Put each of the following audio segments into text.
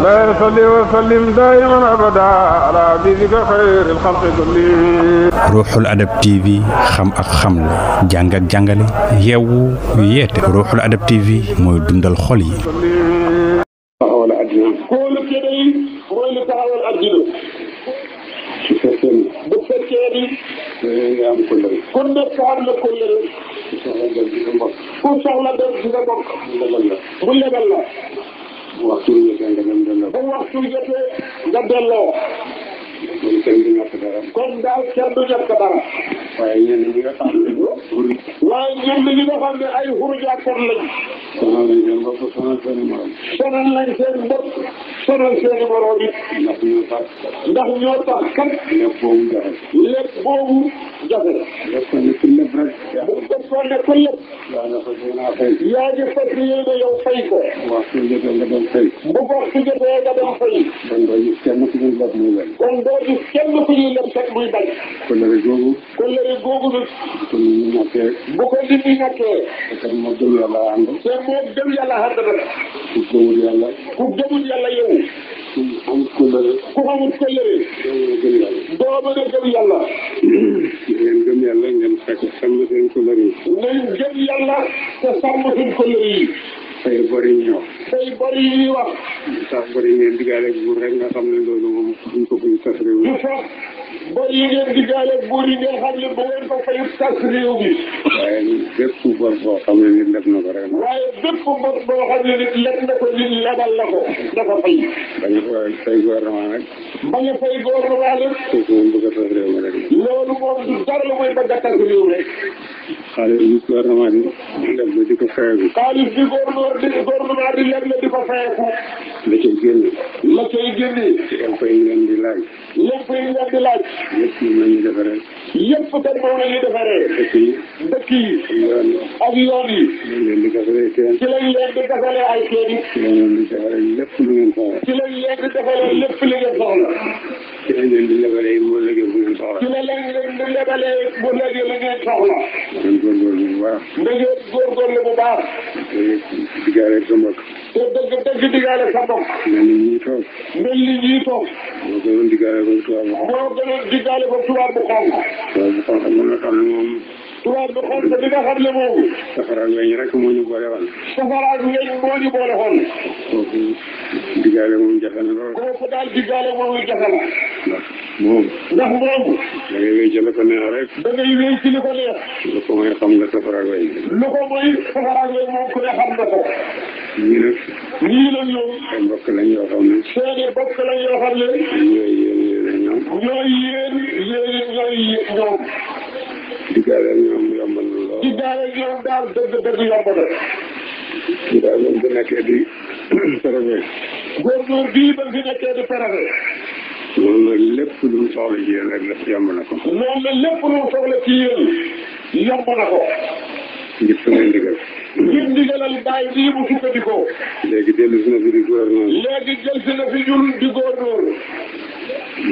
لا يصلي وسلم دائما ابدا على حبيبك خير الخلق كلهم. Ruuxul Adab TV xam ak xamle jàng ak jàngale yeewu yeete Ruuxul Adab TV mooy dundal xol yi. taxawal àddina. kóolu kede yi mooy lu taxawal àddina. bu fekkee ni. nga am kóllëre. ku nekk am na kóllëre. ku soxla dem ci sa mbokk. mu lebal la. bu waxtu jotee nga dem delloo. bu waxtu jotee nga delloo. kon kenn du ñàkk dara. kon daal kenn du ñàkk dara. waaye ñenn ñi nga xam ne. waaye ñenn ñi nga xam ne ay xurujaakoon lañ. sonal nañ seen bopp sonal seen i morom. sonal nañ seen bopp sonal seen i morom yi. ndax ñoo tax kat. lépp boobu jafe. lépp boobu jafe. def ko nekk lépp rek. def ko nekk lépp. yaa ngi fas yéene fay. yaa ngi fas yéene yow fay ko. bu waxtu jotee nga dem fay. bu waxtu jotee nga dem fay. kon doo gis kenn ku ñuy leb muy bañ. kon doo gis kenn ku ñuy leb fekk muy bañ. kóllëre googu. kóllëre googu nag. bu ko nit ñi ñàkkee. bu ko nit ñi ñàkkee. te moo gëm yàlla ànd. te moo gëm yàlla ànd na. ku gëmul yàlla. ku gëmul yàlla yow. ku amul kóllëre. ku amul kóllëre. doo mën a gëm yàlla. ngeen gëm yàlla ngeen fekk sàmm seen kóllëre yi. ngeen gëm yàlla te sàmm seen kóllëre yi. fay bari ñu wax. fay bari yi wax. sax bari ngeen diggaale buur rek nga xam ne loolu moom duñ ko buñ tas réew mi. sax bari yi ngeen diggaale buur yi ngeen xam ne bu ngeen ko fay tas réew mi. waaye bépp bor boo xam ne nit leb na ko rek. waaye bépp bor boo xam ne nit leb na ko nit lebal la ko. dafa fay. bañ a fay gouvernement rek. bañ a fay gouvernement rek. kooku moom bëgg a tas réew mi rek. loolu moom du dara lu muy bëgg a tas réew rek. xaalis bi gouvernement bi leb na di ko fayeeku. xaalis bi gouvernement bi leb na di ko fayeeku. la cay génne. la cay génne. lépp yi ngeen di laaj. lépp yi ngeen di laaj. yëpp moom la ñuy defaree. yëpp kat moom la ñuy defaree. dëkk yi. dëkk yi. ak yoon yi. lañ leen di gasalee teen. ci lañ leen di gasalee ay teen. ci lañ leen di defaree lépp lu ngeen soxla. ci lañ leen di defaree lépp li ngeen soxla. ci lañ leen di lebalee bu léegi bu ngeen soxla. ci lañ leen di lebalee bu léegi lu ngeen soxla. ngeen góorgóorlu bu baax. ngeen góorgóorlu bu baax. diggaale sa mbokk. te dëgg diggaale sa mbokk. mel ni ñuy toog. mel ni ñuy toog. moo gënoon diggaale ko tubaab bu xonq. moo gënoon diggaale ko tubaab bu xonq. tubaab bu xonq mën nga xam ne moom. tubaab bu xonq bi nga xam ne moom. safara ak weñ rek moo ñu boole woon. safara ak weñ moo ñu boole woon. kooku diggaale moom jafe na lool. kooku daal diggaale moom jafe na. ndax moom. da ngay wéy ci li ko neex rek. da ngay wéy ci li ko neex. lu ko mooy xam nga safara ak weñ. lu ko mooy safara ak weñ moom ku ne xam na ko. ñii nag. ñii nag ñoom. ay mbokk lañ yoo xam ne. seeni mbokk lañ yoo xam ne. ñooy yéen ñoom. ñooy yéen ñoom. diggaale ñoom yombal na lool. diggaale ñoom daal dëgg yomb na. diggaale ñoom bu nekkee di préfet. góorgóor bii ba fi nekkee di préfet. loolu nag lépp lu mu soxla ci yéen rek lépp yomb na ko. loolu nag lépp lu mu soxla ci yéen yomb na ko. ngir su ngeen digal. ngir ndigalal bàyyi bii mu sukkandikoo. léegi dellu si na fi di gouverneur. léegi jël si na fi ñun di gouverneur.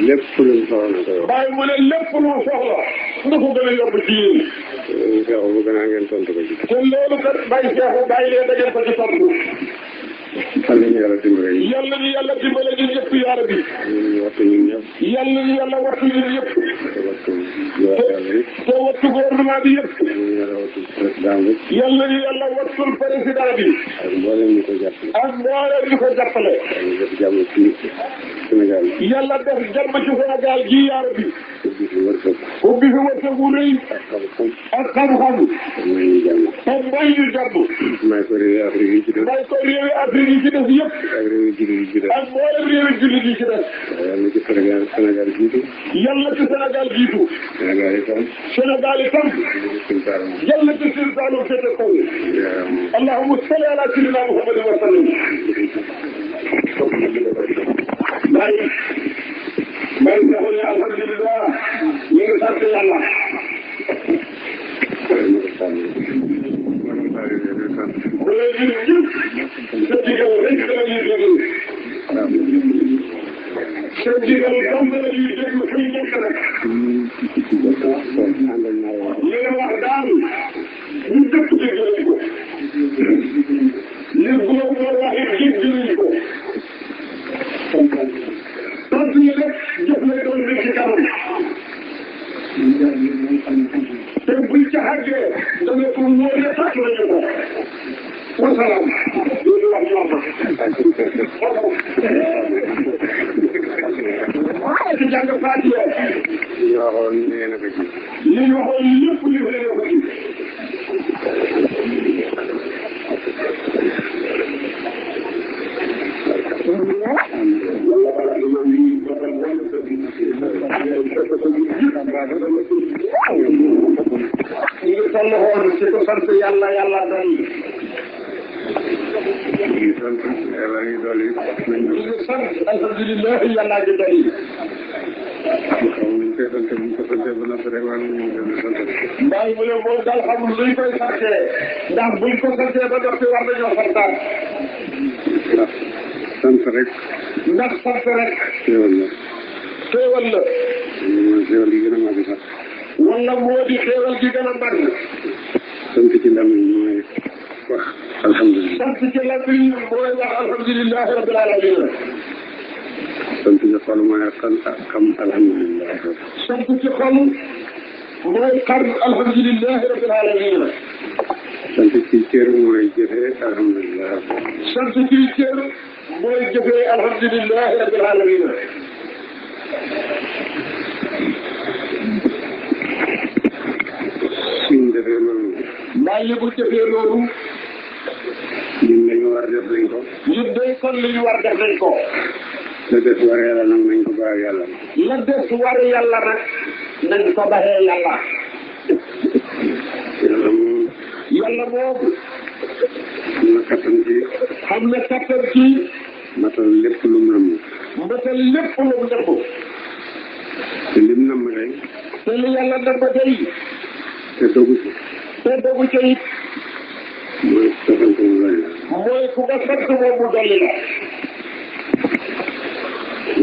lépp lu mu soxla na ko yow. bàyyi mu ne lépp lu mu soxla na ko gën a yomb ci yéen. Seexu bu gën a ngeen tontu ko ci. te loolu kat bàyyi Seexu bàyyi leen da ngeen ko ci tontu. yàlla ñu yàlla dimbale. yàlla ñu yàlla dimbale ñun ñëpp yaara bi. ñu wattu ñun ñëpp. yàlla ñu yàlla wattu ñun ñëpp. te wattu gouvernement bi yëpp. yàlla ñu yàlla wattul président bi. ak mboolem ñu ko jàppale. ak mboolem ñu ko jàppale. def jàmm ci Sénégal. yàlla def jàmm ci Sénégal gi yaara bi. ubbi fi wërsëg. ubbi fi wërsëg bu rëy. ak xam-xam. te may ñu jàmm. may ko réewi Afrique yi ci des. may ko réewi Afrique yi ci des yëpp. ak réewi jullit yi ci des. ak mboolem réewi jullit yi ci des. yàlla ci Sénégal jiitu. yàlla ci Sénégal jiitu. Sénégal itam. Sénégal itam. yàlla ci Sine Saalum féete kaw. allahumma salli ala sayyidina Muhammadin wa sallam. may taxul ne alhamdulilah ñu ngi sant yàlla. bu leen ñun ñëpp sa digal rek la ñuy déglu. sa digal dong la ñuy déglu fu ñu nekk rek. li nga wax daal ñu dëpp dégg nañ ko. li gouverneur wax it dégg nañ ko. yoon bi ci kanam te buñ ca àggee dana ko wóor ne sax lañu ko wasalaam loolu wax ñor na ci jàng Faatiha li ñu waxoon nee na ko ci li ñu waxoon lépp li nee na ko ci ci ko sant yàlla yàlla doon ñu sant yàlla ngi dolli ñu sant alhamdulilah yàlla ngi dolli ñu koy sant bu ko santee ba noppi rek war nañu gën a sant mbaay mu ne moom daal xamul luñ koy santee ndax buñ ko santee ba noppi war nañoo santaat ndax sant rek ndax sant rek xéewal la xéewal la mooy xéewal gi gën a màgg sax wala moo di xéewal gi gën a màgg sant ci ndam yi mooy wax alhamdulilah sant ci ndam yi mooy wax alhamdulilah rabbil alamin sant ci xol mooy xam alhamdulilah sant ci xol mooy xam alhamdulilah rabbil alamin sant ci cër mooy jëfee alhamdulilah sant ci cër mooy jëfee alhamdulilah rabbil alamin suñ defee loolu maa ngi bu defee loolu ñun lañu war def nañ ko ñun day kon li ñu war def nañ ko la des war yàlla nag nañ ko baax yàlla la des war yàlla nag nañ ko baxee yàlla yàlla moom am na kattan ci xam na kattan ci matal lépp lu mu namm matal lépp lu mu namm te lim namm day te li yàlla namm day te dogu ci it mooy sant mu dolli la mooy ku ko sant moom mu dolli la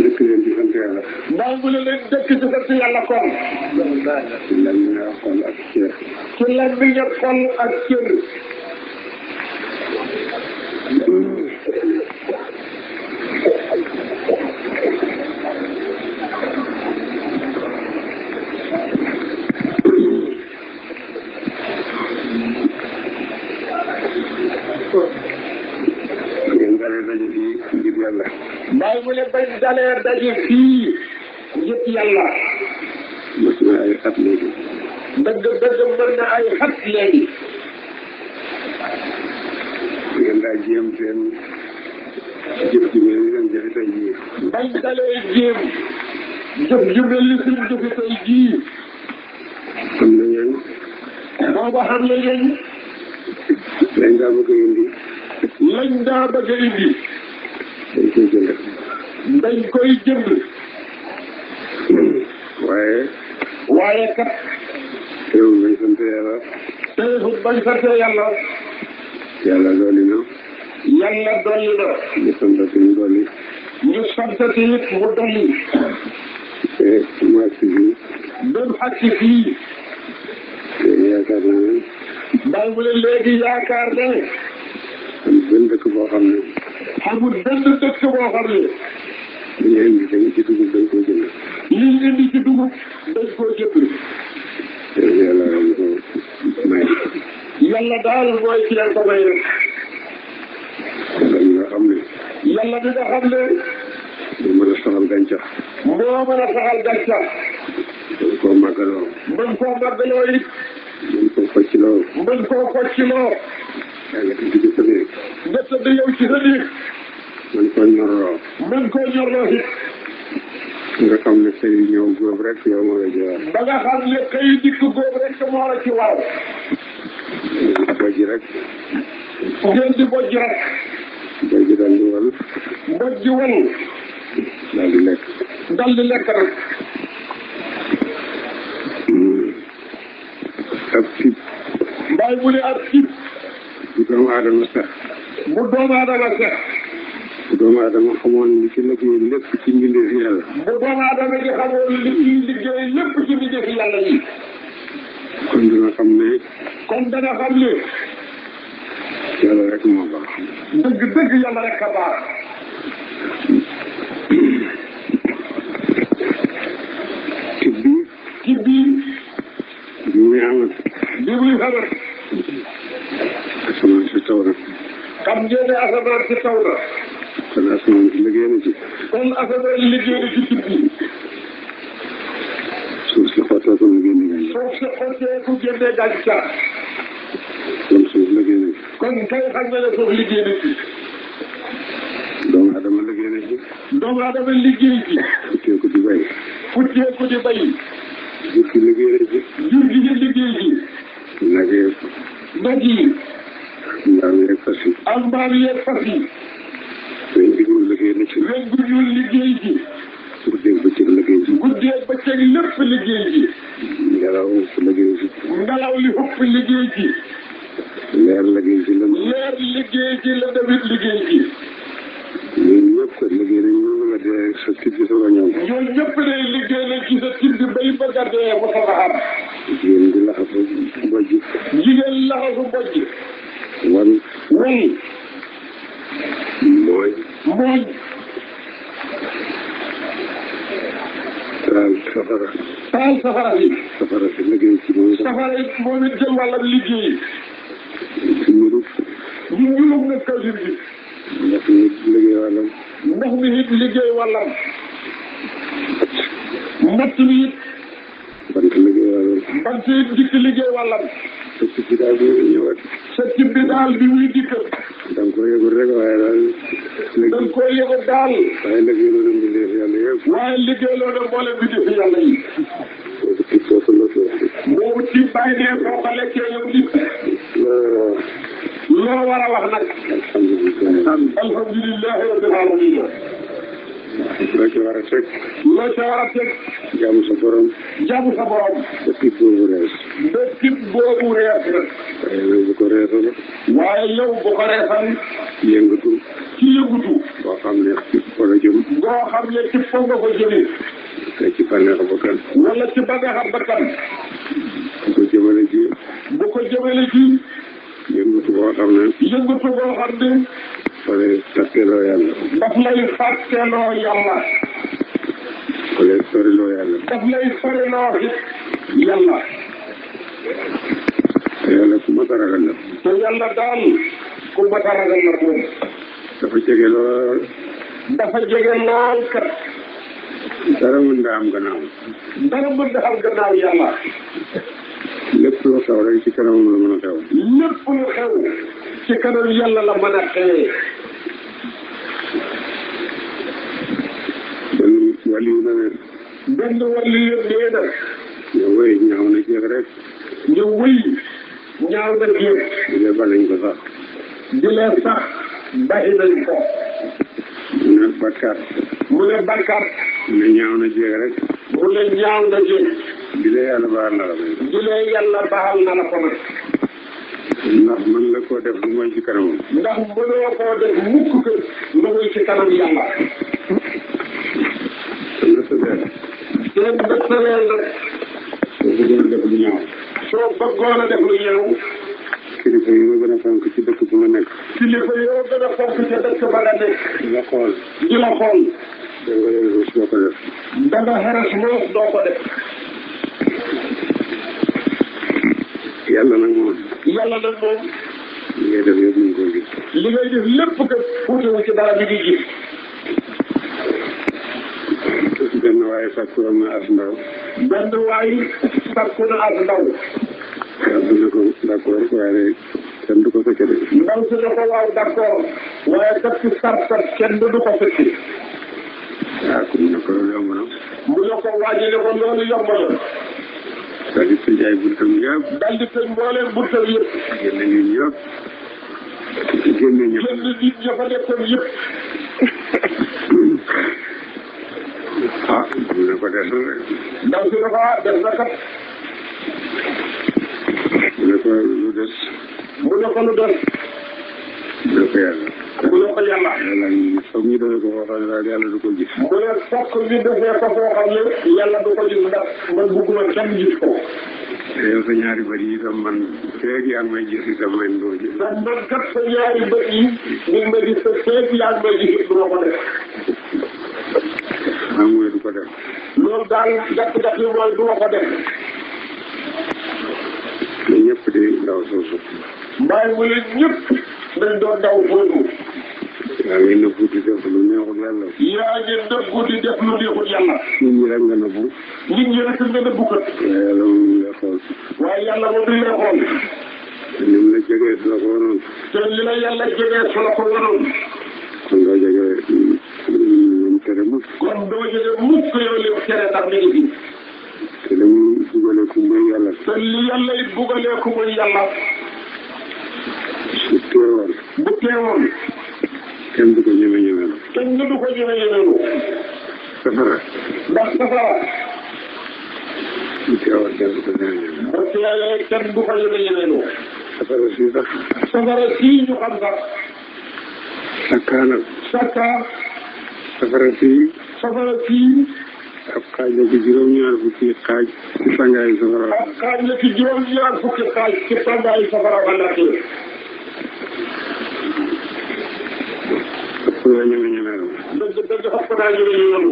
dëkk leen di sant yàlla mbaa mu ne leen dëkk di sant yàlla kon ci lan mi nga xol ak cër ci lan mi nga xol ak cër mbaay mu ne bañ dalee daje fii ngir yàlla mos na ay xat léegi dëgg mën na ay xat léegi ngeen daa jéem seen jëf ju mel ni seen jëfi tey jii bañ dalee jéem jëf ju mel ni seen jëfi tey jii xam na ngeen booba xam na ngeen lañ daa bëgg a indi dañ koy jënd waaye kat teewul bañ sant yàlla yàlla dolli na ñu santati mu dolli it mu dolli te mu agsi fii même agsi fii léegi yaakaar naa ne daal mu ne léegi yaakaar ne amul benn dëkk boo xam ne li ñu indi dañ ci dugub dañ koo jënd yàlla lañ ko may yàlla daal mooy ci leen ko may rek yàlla mi nga xam ne moo mën a saxal gàncax mën koo màggaloo it mën koo focciloo yàlla di ci sa néeg nga tëdd yow ci sa néeg mën koo ñorloo it nga xam ne xëy ñëw góob rek yow moo la ci war ba nga xam ne xëy dikk góob rek moo la ci war bojj rek ngeen di bojj rek bojj dal di wal dal di lekk rek ab sib mbaay mu ne ab sib bu doomu aadama sax bu doomu aadama xamoon li ci liggéey lépp ci mbindeef yàlla bu doomu aadama di xamoon li ci liggéey lépp ci mbindeef yàlla yi kon dana xam ne yàlla rek moo baax dëgg yàlla rek a baax asamaan si taw na. kon asamaan si liggéey na ci. kon asamaan liggéey na ci tukki. suuf si xotteeku mu génne gàncax. suuf si xotteeku génne gàncax. kon suuf liggéey na ci. kon kay xam nga ne suuf liggéey na ci. doomu adama liggéey na ci. doomu adama liggéey ci. futteeku di bay. futteeku di bay. jur gi liggéey na ci. jur gi liggéey ci. nag yi. nag yi. mbaam yeeg fas yi. ak mbaam yeeg fas yi. weñ bi ñuul liggéey na ci. weñ bu ñuul liggéey ci. guddeeg bëccëg liggéey ci. guddeeg bëccëg lépp liggéey ci. ngelaw liggéey ci. ngelaw li ëpp liggéey ci. leer liggéey ci lan. leer liggéey ci la tamit liggéey ci. ñun ñëpp kat liggéey nañ ñu nga dee sa tib bi soog a ñëw. ñoom ñëpp day liggéey nañ ci sa tib bi bay bëgg a dee mu soog a xam. jigéen di laxasu bojj. jigéen laxasu bojj. wan. mooy. taal safara. taal safara bi. safara si liggéey ci moom. safara it moom it jël wàllam liggéey. si ñurub. ñu ñulub nga kawsir bi. ndox mi liggéey wàllam. ndox mi it liggéey wàllam. natt bi it. bant liggéey wàllam. bant it dikk liggéey wàllam. sa tib bi daal bi muy ñëwaat. sa tib bi daal bi muy dikkal. da nga ko yëgul rek waaye daal. da nga koy yëgul daal. waaye liggéey loolu mbindeef yàlla yëpp. waaye liggéey loolu mboolem mbindeef yàlla yi. boobu tib foofu la foofu. boobu tib bàyyi ne boo ko lekkee yow nit. loo war a wax nag. alhamdulilah rabbil alamin. loo ci war a teg. loo ca war a teg. jaamu sa borom. jaamu sa borom. ba tib boobu rees. ba tib boobu rees na. waaye yow bu ko reesal. waaye yow bu ko reesal. yëngatu. ci yëngatu. boo xam ne fa la jëm. boo xam ne ci foo nga ko jëlee. te ci bànneex bakkan. wala ci bànneex bakkan. bu ko jëmale ci. bu ko jëmale ci. yëngatu boo xam ne. yëngatu boo xam ne. fa lay fàtteloo yàlla. daf lay fàtteloo yàlla. fa lay soriloo yàlla. daf lay soriloo yàlla. te yàlla ku mat a ragal la. te yàlla daal ku mat a ragal la moom. dafa jege lool. dafa jege lool kat. dara mën nga am gannaaw. dara mën nga am gannaaw yàlla. lépp lu xew rek ci kanamam la mën a xew. lépp lu xew ci kanam yàlla la mën a xewee. benn wàllu na ne. benn wàllu yëpp nee na. ñu wéy ñaaw na jeex rek. ñu wéy ñaaw na jeex. di leen ba nañ ko sax. di leen sax bàyyi nañ ko. mu ne bakkaat. mu ne bakkaat. mu ne ñaaw na jeex rek. mu ne ñaaw na jeex. di leen yàlla baal na la ko. di leen yàlla baal na la ko nag. ndax mën la koo def lu mooy ci kanamam. ndax mënoo koo def mukk ko lu muy ci kanam yàlla. nga sëbeel. seen bët sëbeel nag. soo bëggoon a def lu ñaaw. soo bëggoon a def lu ñaaw. kilifa yi ma gën a fonk ci dëkk bu nga nekk. kilifa yoo gën a fonk ci dëkk ba nga nekk. di la xool. di la xool. da nga yore doo ko def. da nga xeres moos doo ko def. yàlla nag moom. yàlla nag moom. li ngay def yëpp ñu ngi koy gis. li ngay def lépp kat fuutewu ci dara bi ngi gis. benn waaye sàkku woon na as ndaw. benn waay sàkku na as ndaw. yàlla na ko d'accord waaye kenn du ko fekke de. ndaw si ne ko waaw d'accord. waaye kat ci sart kenn du ko fekki. waaw comme ne ko loolu yomb na. mu ne ko waaji ne ko loolu yomb na. daal di tëj ay buntam yëpp. daal di tëj mbooleem buntam yëpp. génne nit ñëpp. génne ñëpp. génn nit ña fa nekkoon yëpp. ah mu ne ko des na rek. ndaw si ne ko ah des na kat. mu ne ko lu des. mu ne ko lu des. mu ne ko yàlla. mu ne ko yàlla. yàlla foog ñu defee ko foo xam ne daal yàlla du ko gis. mu ne fokk ñu defee ko foo xam ne yàlla du ko gis ndax man bugguma kenn gis ko. te yow sa ñaari bët yi itam man feeg yaa ngi may gis itam man doo gis. ndax man kat sa ñaari bët yi ñu ngi may gis te feeg yaa ngi may gis du ma ko def. maa mooy du ko def. loolu daal gàtt-gàtt yi mooy du ma ko def. te ñëpp di ndaw soosu. mbaay mu ne ñëpp dañ doon daw foofu. yaa ngi nëbbu di def lu neexul yàlla. yaa ngi nëbbu di def lu neexul yàlla. nit ñi rek nga nëbbu. nit ñi rek nga nëbbu kat. waaye yàlla moom lay xool. waaye yàlla moom lay xool. te ni mu la jegee su la ko waroon. te li la yàlla jegee su la ko waroon. kon doo jegee lu tere mukk. kon doo jegee mukk yow li tere ndax mi ngi fi. te li mu bugalee ku mooy yàlla. te li yàlla it bugalee ku mooy yàlla. su teewoon. bu teewoon. kenn du ko ñeme-ñemelu. kenn du ko ñeme-ñemelu. safara. ndax safara. su teewoon kenn du ko ñeme-ñemelu. bu teewee kenn du ko ñeme-ñemelu. safara si sax. safara sii ñu xam sax. sakkaanal. sakkaar. safara si. safara sii. ab xaaj la ci juróom-ñaar fukki xaaj ci sangaayu safara. ab xaaj la ci juróom-ñaar fukki xaaj ci sangaayu safara ba nattee. ëpp la ñeme-ñemelu. dëgg ëpp naa ñeme-ñemelu.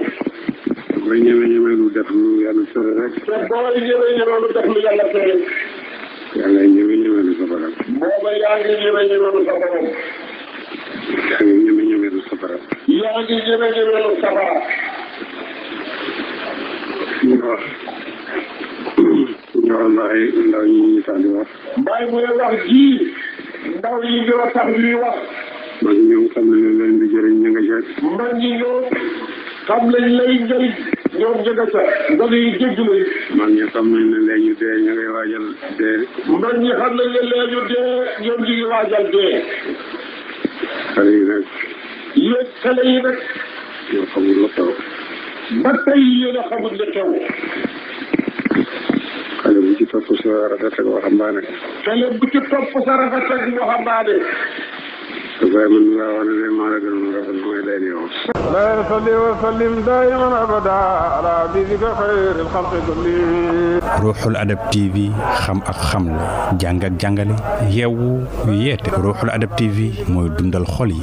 booy ñeme-ñemelu def lu yàlla tere rek. te booy ñeme-ñemelu def lu yàlla tere. yaa ngi ñeme-ñemelu safara. booba yaa ngi ñeme-ñemelu safara. yaa ngi ñeme-ñemelu safara. yaa ngi ñeme-ñemelu safara. ñu wax ndaw ñi tax di wax. Baye mu ne wax ji ndaw yi ñoo tax ñuy wax. mag ñoom xam nañ ne leen di jëriñ ña nga jëriñ. mag ñi ñoom xam nañ lay njëriñ ñoom ña nga ca. gone yi dégg nañ. mag ñi xam nañ ne léegi ñu dee ña ngay waajal dee. mag ñi xam nañ ne léegi ñu dee ñoom ñu ngi waajal dee. xale yi nag. yéen xale yi nag. ñoo xamul la xew. ba tey yéen a xamul ne xew. xale bu ci topp sa rafet ak waxambaane. xale bu ci topp sa rafet ak waxambaane. te bàyyi man laa wax ne maa la gën a rafet mooy lay yow. لا يصلي وسلم دائما ابدا على حبيبك خير الخلق كلهم. ruuxul adab TV xam ak xamle jàng ak jàngale yeewu yeete ruuxul adab TV mooy dundal xol yi.